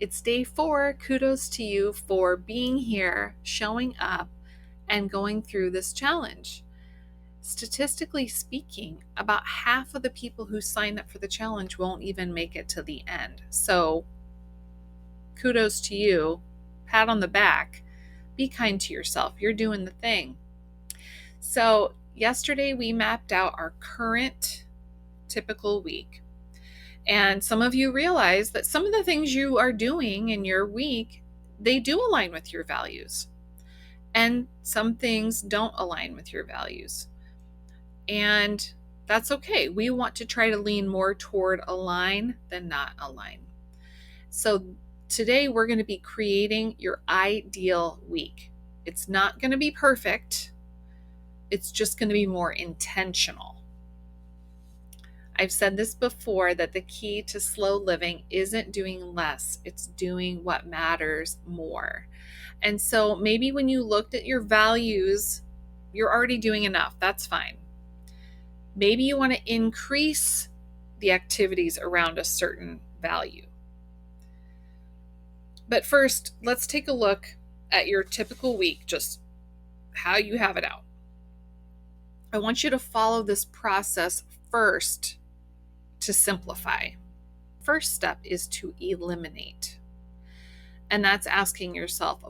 It's day 4. Kudos to you for being here, showing up, and going through this challenge. Statistically speaking, about half of the people who sign up for the challenge won't even make it to the end. So, kudos to you. Pat on the back. Be kind to yourself. You're doing the thing. So, yesterday we mapped out our current typical week. And some of you realize that some of the things you are doing in your week, they do align with your values. And some things don't align with your values. And that's okay. We want to try to lean more toward align than not align. So today we're going to be creating your ideal week. It's not going to be perfect. It's just going to be more intentional. I've said this before that the key to slow living isn't doing less, it's doing what matters more. And so maybe when you looked at your values, you're already doing enough. That's fine. Maybe you want to increase the activities around a certain value. But first, let's take a look at your typical week, just how you have it out. I want you to follow this process first to simplify. First step is to eliminate. And that's asking yourself,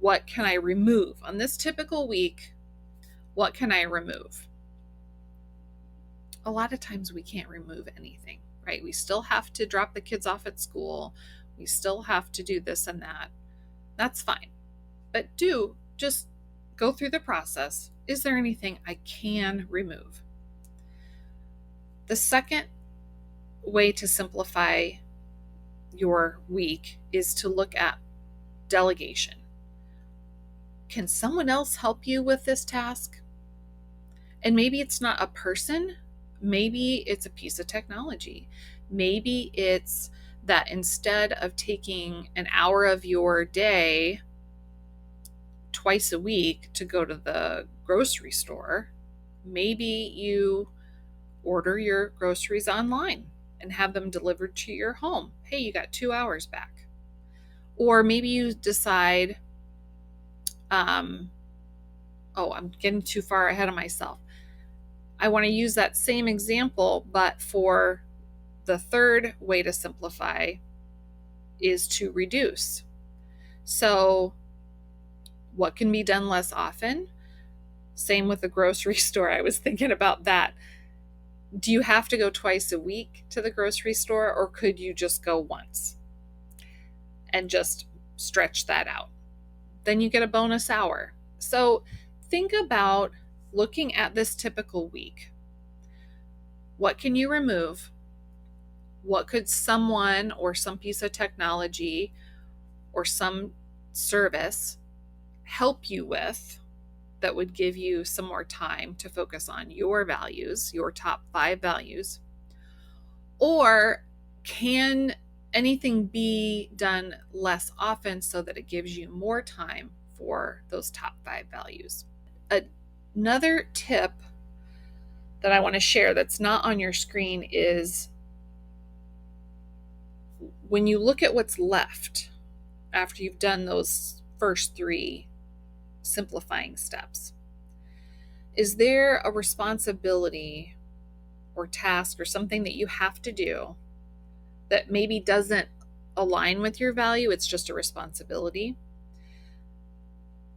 what can I remove? On this typical week, what can I remove? A lot of times we can't remove anything, right? We still have to drop the kids off at school. We still have to do this and that. That's fine. But just go through the process. Is there anything I can remove? The second way to simplify your week is to look at delegation. Can someone else help you with this task? And maybe it's not a person, maybe it's a piece of technology. Maybe it's that instead of taking an hour of your day twice a week to go to the grocery store, maybe you order your groceries online and have them delivered to your home. Hey, you got 2 hours back. Or maybe you decide, I'm getting too far ahead of myself. I want to use that same example, but for the third way to simplify is to reduce. So what can be done less often? Same with the grocery store. I was thinking about that. Do you have to go twice a week to the grocery store, or could you just go once and just stretch that out? Then you get a bonus hour. So think about looking at this typical week. What can you remove? What could someone or some piece of technology or some service help you with that would give you some more time to focus on your values, your top 5 values? Or can anything be done less often so that it gives you more time for those top 5 values? Another tip that I want to share that's not on your screen is when you look at what's left after you've done those first 3 simplifying steps, is there a responsibility or task or something that you have to do that maybe doesn't align with your value? It's just a responsibility.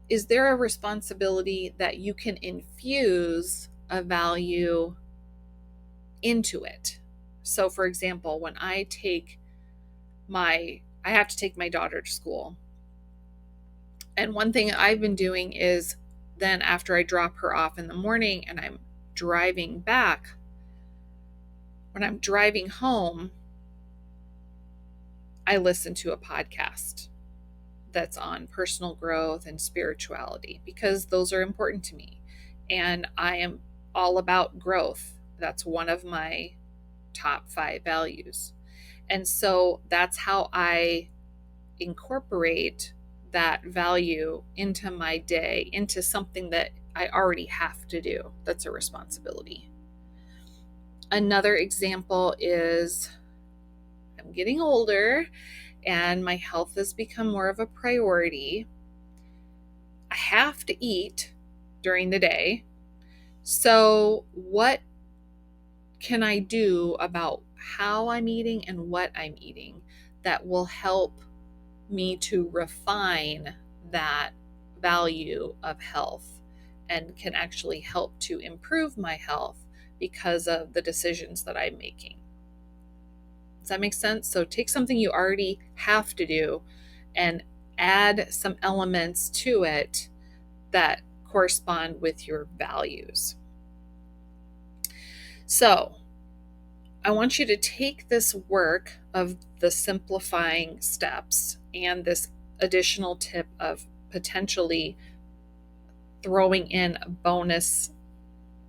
Is there a responsibility that you can infuse a value into it? So for example, when I have to take my daughter to school. And one thing I've been doing is then after I drop her off in the morning and I'm driving back, when I'm driving home, I listen to a podcast that's on personal growth and spirituality because those are important to me. And I am all about growth. That's one of my top 5 values. And so that's how I incorporate that value into my day, into something that I already have to do. That's a responsibility. Another example is I'm getting older and my health has become more of a priority. I have to eat during the day. So, what can I do about how I'm eating and what I'm eating that will help me to refine that value of health and can actually help to improve my health because of the decisions that I'm making? Does that make sense? So take something you already have to do and add some elements to it that correspond with your values. So I want you to take this work of the simplifying steps and this additional tip of potentially throwing in bonus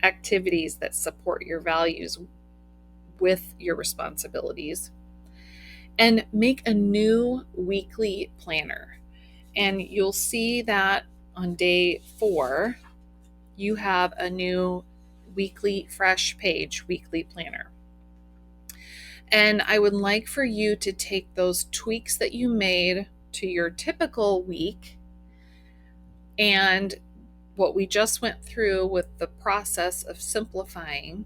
activities that support your values with your responsibilities, and make a new weekly planner. And you'll see that on day 4, you have a new weekly fresh page weekly planner. And I would like for you to take those tweaks that you made to your typical week and what we just went through with the process of simplifying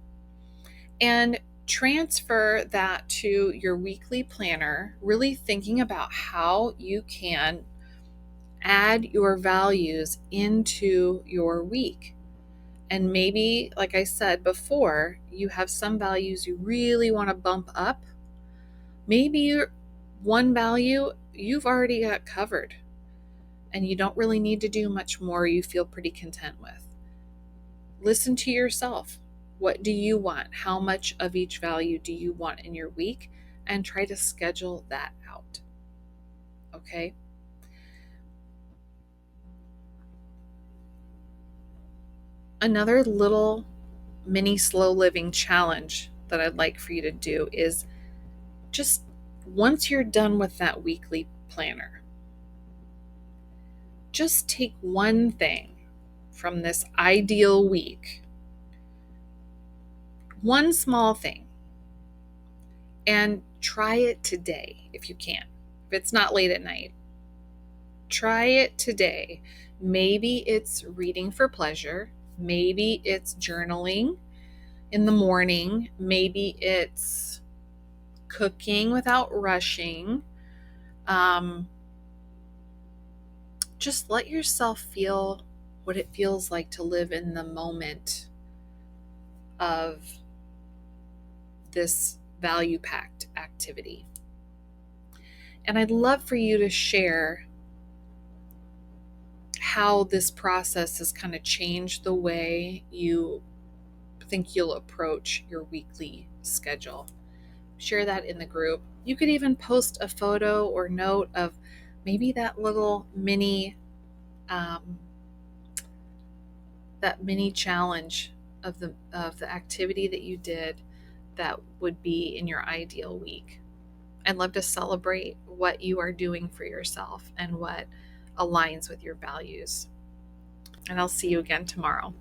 and transfer that to your weekly planner, really thinking about how you can add your values into your week. And maybe, like I said before, you have some values you really want to bump up. Maybe one value you've already got covered and you don't really need to do much more. You feel pretty content with. Listen to yourself. What do you want? How much of each value do you want in your week? And try to schedule that out. Okay? Another little mini slow living challenge that I'd like for you to do is just once you're done with that weekly planner, just take one thing from this ideal week, one small thing, and try it today if you can. If it's not late at night, try it today. Maybe it's reading for pleasure. Maybe it's journaling in the morning. Maybe it's cooking without rushing. Just let yourself feel what it feels like to live in the moment of this value packed activity. And I'd love for you to share how this process has kind of changed the way you think you'll approach your weekly schedule. Share that in the group. You could even post a photo or note of maybe that little mini challenge of the activity that you did that would be in your ideal week. I'd love to celebrate what you are doing for yourself and what aligns with your values. And I'll see you again tomorrow.